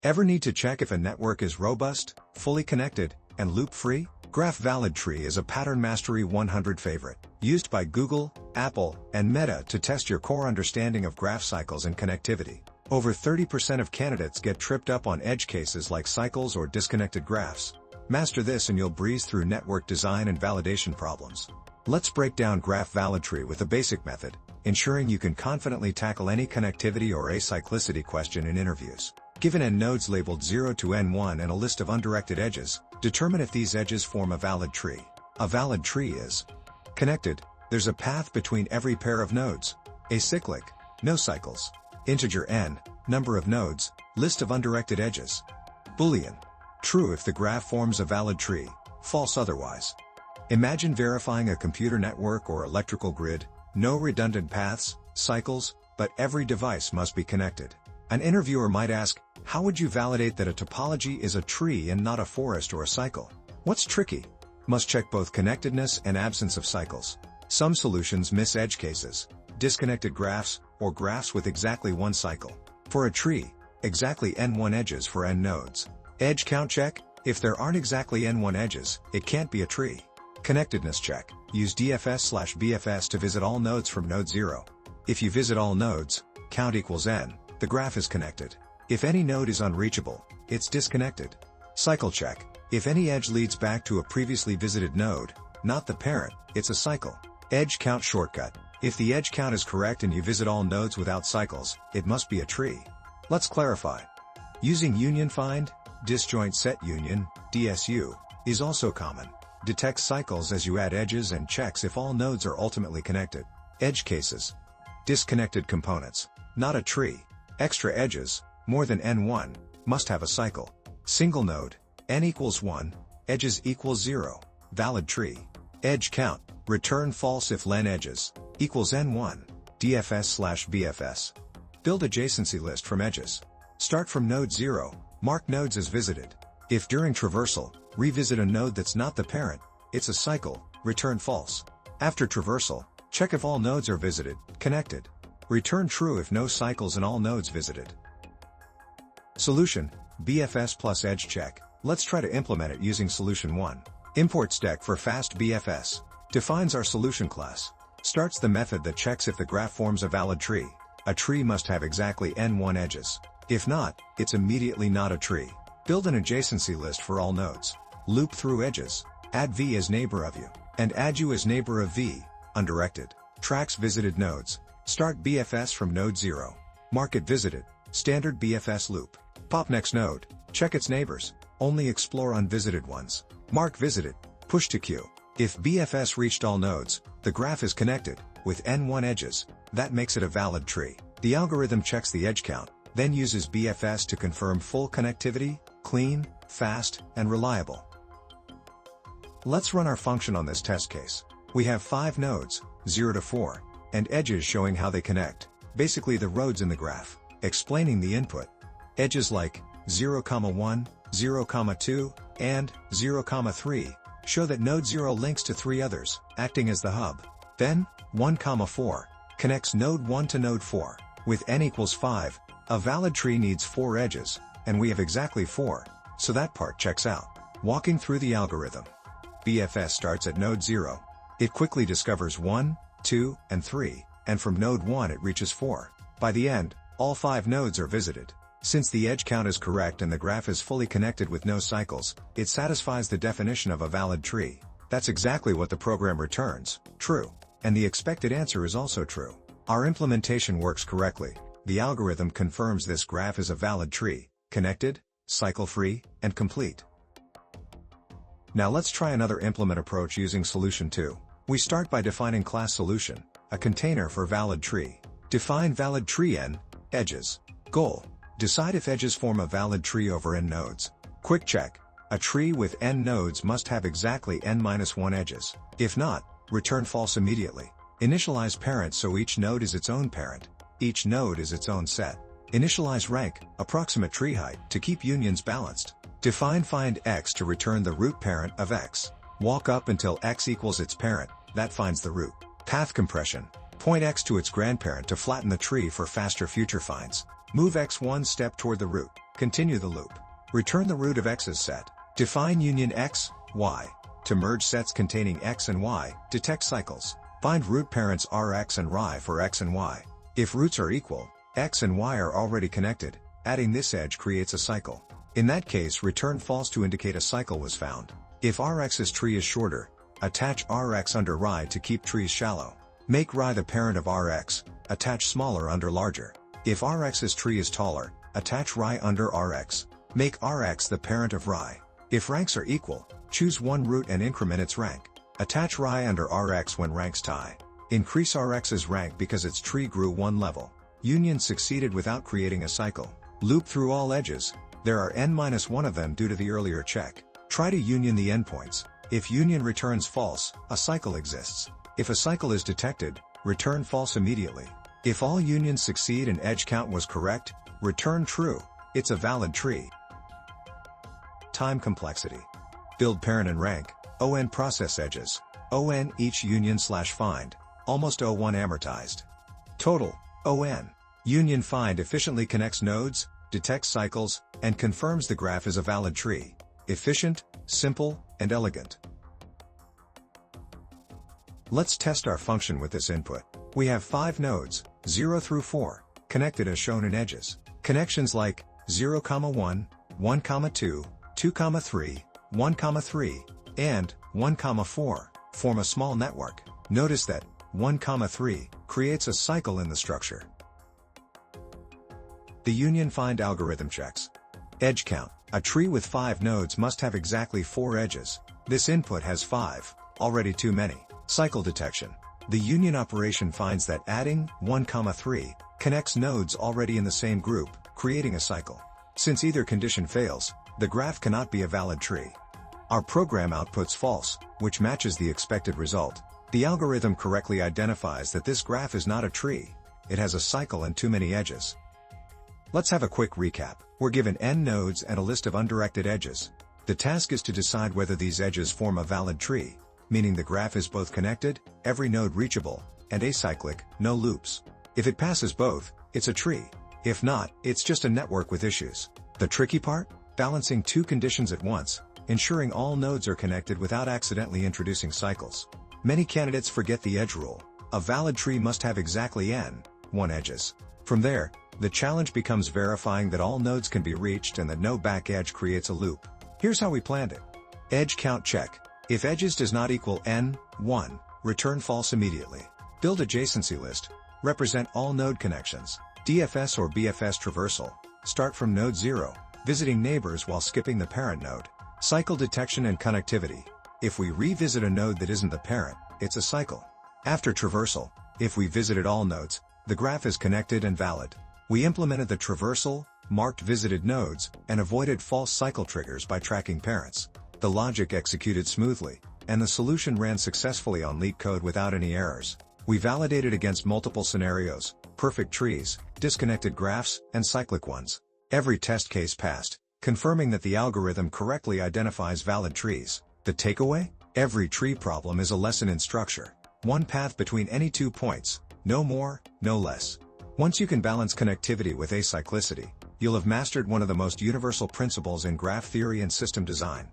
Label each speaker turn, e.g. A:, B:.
A: Ever need to check if a network is robust, fully connected, and loop-free? Graph Valid Tree is a Pattern Mastery 100 favorite, used by Google, Apple, and Meta to test your core understanding of graph cycles and connectivity. Over 30% of candidates get tripped up on edge cases like cycles or disconnected graphs. Master this and you'll breeze through network design and validation problems. Let's break down Graph Valid Tree with a basic method, ensuring you can confidently tackle any connectivity or acyclicity question in interviews. Given n nodes labeled 0 to n1 and a list of undirected edges, determine if these edges form a valid tree. A valid tree is connected, there's a path between every pair of nodes. Acyclic, no cycles. Integer n, number of nodes, list of undirected edges. Boolean, true if the graph forms a valid tree, false otherwise. Imagine verifying a computer network or electrical grid, no redundant paths, cycles, but every device must be connected. An interviewer might ask, how would you validate that a topology is a tree and not a forest or a cycle? What's tricky? Must check both connectedness and absence of cycles. Some solutions miss edge cases, disconnected graphs, or graphs with exactly one cycle. For a tree, exactly n1 edges for n nodes. Edge count check, if there aren't exactly n1 edges, it can't be a tree. Connectedness check, use DFS/BFS to visit all nodes from node 0. If you visit all nodes, count equals n, the graph is connected. If any node is unreachable, it's disconnected. Cycle check, if any edge leads back to a previously visited node, not the parent, it's a cycle. Edge count shortcut, if the edge count is correct and you visit all nodes without cycles, it must be a tree. Let's clarify. Using Union-Find, disjoint set union, DSU, is also common. Detects cycles as you add edges and checks if all nodes are ultimately connected. Edge cases. Disconnected components, not a tree. Extra edges, more than n1, must have a cycle. Single node, n equals 1, edges equals 0, valid tree. Edge count, return false if len edges, equals n1, DFS/BFS. Build adjacency list from edges. Start from node 0, mark nodes as visited. If during traversal, revisit a node that's not the parent, it's a cycle, return false. After traversal, check if all nodes are visited, connected. Return true if no cycles in all nodes visited. Solution, BFS plus edge check. Let's try to implement it using solution 1. Import stack for fast BFS. Defines our solution class. Starts the method that checks if the graph forms a valid tree. A tree must have exactly n1 edges. If not, it's immediately not a tree. Build an adjacency list for all nodes. Loop through edges. Add v as neighbor of u, and add u as neighbor of v, undirected. Tracks visited nodes. Start BFS from node 0. Mark it visited. Standard BFS loop. Pop next node. Check its neighbors. Only explore unvisited ones. Mark visited. Push to queue. If BFS reached all nodes, the graph is connected, with n1 edges. That makes it a valid tree. The algorithm checks the edge count, then uses BFS to confirm full connectivity, clean, fast, and reliable. Let's run our function on this test case. We have 5 nodes, 0 to 4, and edges showing how they connect, basically the roads in the graph, explaining the input. Edges like 0, 1, 0, 2, and 0, 3 show that node 0 links to 3 others, acting as the hub. Then, 1, 4 connects node 1 to node 4. With n equals 5, a valid tree needs 4 edges, and we have exactly 4, so that part checks out. Walking through the algorithm. BFS starts at node 0. It quickly discovers 1, 2, and 3, and from node 1 it reaches 4. By the end, all 5 nodes are visited. Since the edge count is correct and the graph is fully connected with no cycles, it satisfies the definition of a valid tree. That's exactly what the program returns, true. And the expected answer is also true. Our implementation works correctly. The algorithm confirms this graph is a valid tree, connected, cycle-free, and complete. Now let's try another implement approach using solution 2. We start by defining class solution, a container for valid tree. Define valid tree n, edges. Goal. Decide if edges form a valid tree over n nodes. Quick check. A tree with n nodes must have exactly n-1 edges. If not, return false immediately. Initialize parent so each node is its own parent. Each node is its own set. Initialize rank, approximate tree height, to keep unions balanced. Define find x to return the root parent of x. Walk up until x equals its parent, that finds the root. Path compression. Point x to its grandparent to flatten the tree for faster future finds. Move x one step toward the root. Continue the loop. Return the root of x's set. Define union x, y. To merge sets containing x and y, detect cycles. Find root parents rx and y for x and y. If roots are equal, x and y are already connected, adding this edge creates a cycle. In that case, return false to indicate a cycle was found. If rx's tree is shorter, attach rx under y to keep trees shallow. Make y the parent of rx, attach smaller under larger. If rx's tree is taller, attach y under rx. Make rx the parent of y. If ranks are equal, choose one root and increment its rank. Attach y under rx when ranks tie. Increase rx's rank because its tree grew one level. Union succeeded without creating a cycle. Loop through all edges. There are n-1 of them due to the earlier check. Try to union the endpoints. If union returns false, a cycle exists. If a cycle is detected, return false immediately. If all unions succeed and edge count was correct, return true. It's a valid tree. Time complexity. Build parent and rank. On process edges. On each union/find. Almost O1 amortized. Total. On. Union-Find efficiently connects nodes, detects cycles, and confirms the graph is a valid tree. Efficient, simple, and elegant. Let's test our function with this input. We have 5 nodes, 0 through 4, connected as shown in edges. Connections like 0, 1, 1, 2, 2, 3, 1, 3, and 1, 4 form a small network. Notice that 1, 3 creates a cycle in the structure. The Union-Find algorithm checks. Edge count. A tree with 5 nodes must have exactly 4 edges. This input has 5, already too many. Cycle detection. The union operation finds that adding 1, 3 connects nodes already in the same group, creating a cycle. Since either condition fails, the graph cannot be a valid tree. Our program outputs false, which matches the expected result. The algorithm correctly identifies that this graph is not a tree. It has a cycle and too many edges. Let's have a quick recap. We're given n nodes and a list of undirected edges. The task is to decide whether these edges form a valid tree, meaning the graph is both connected, every node reachable, and acyclic, no loops. If it passes both, it's a tree. If not, it's just a network with issues. The tricky part? Balancing 2 conditions at once, ensuring all nodes are connected without accidentally introducing cycles. Many candidates forget the edge rule. A valid tree must have exactly n(1) edges. From there, the challenge becomes verifying that all nodes can be reached and that no back edge creates a loop. Here's how we planned it. Edge count check. If edges does not equal n(1), return false immediately. Build adjacency list. Represent all node connections. DFS or BFS traversal. Start from node 0, visiting neighbors while skipping the parent node. Cycle detection and connectivity. If we revisit a node that isn't the parent, it's a cycle. After traversal, if we visited all nodes, the graph is connected and valid. We implemented the traversal, marked visited nodes, and avoided false cycle triggers by tracking parents. The logic executed smoothly, and the solution ran successfully on LeetCode without any errors. We validated against multiple scenarios, perfect trees, disconnected graphs, and cyclic ones. Every test case passed, confirming that the algorithm correctly identifies valid trees. The takeaway? Every tree problem is a lesson in structure. One path between any 2 points, no more, no less. Once you can balance connectivity with acyclicity, you'll have mastered one of the most universal principles in graph theory and system design.